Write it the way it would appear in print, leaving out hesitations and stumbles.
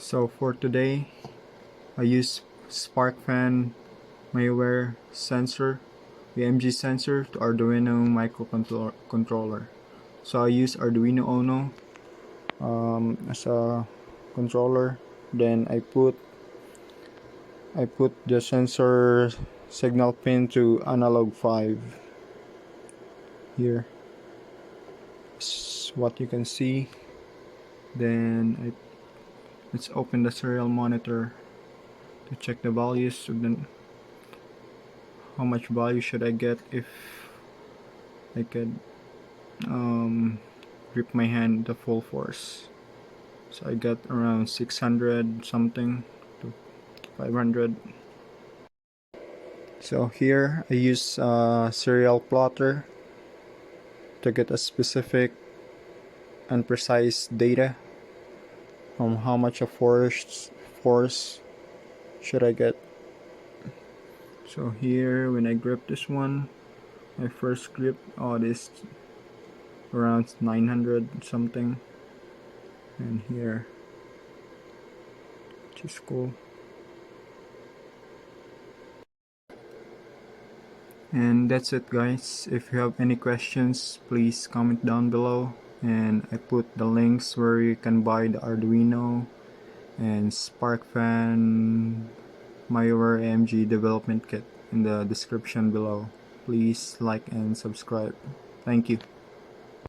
So for today, I use Sparkfun Myoware sensor, the Emg sensor, to Arduino microcontroller. So I use Arduino Uno as a controller. Then I put the sensor signal pin to analog 5 here. That's what you can see. Then let's open the serial monitor to check the values. So then, how much value should I get if I could grip my hand the full force? So I got around 600 something to 500. So here I use a serial plotter to get a specific and precise data on how much of force should I get. So here, when I grip this one, my first grip, this around 900 something, and here, which is cool. And that's it, guys. If you have any questions, please comment down below, and I put the links where you can buy the Arduino and Sparkfun Myoware Emg development kit in the description below. Please like and subscribe. Thank you.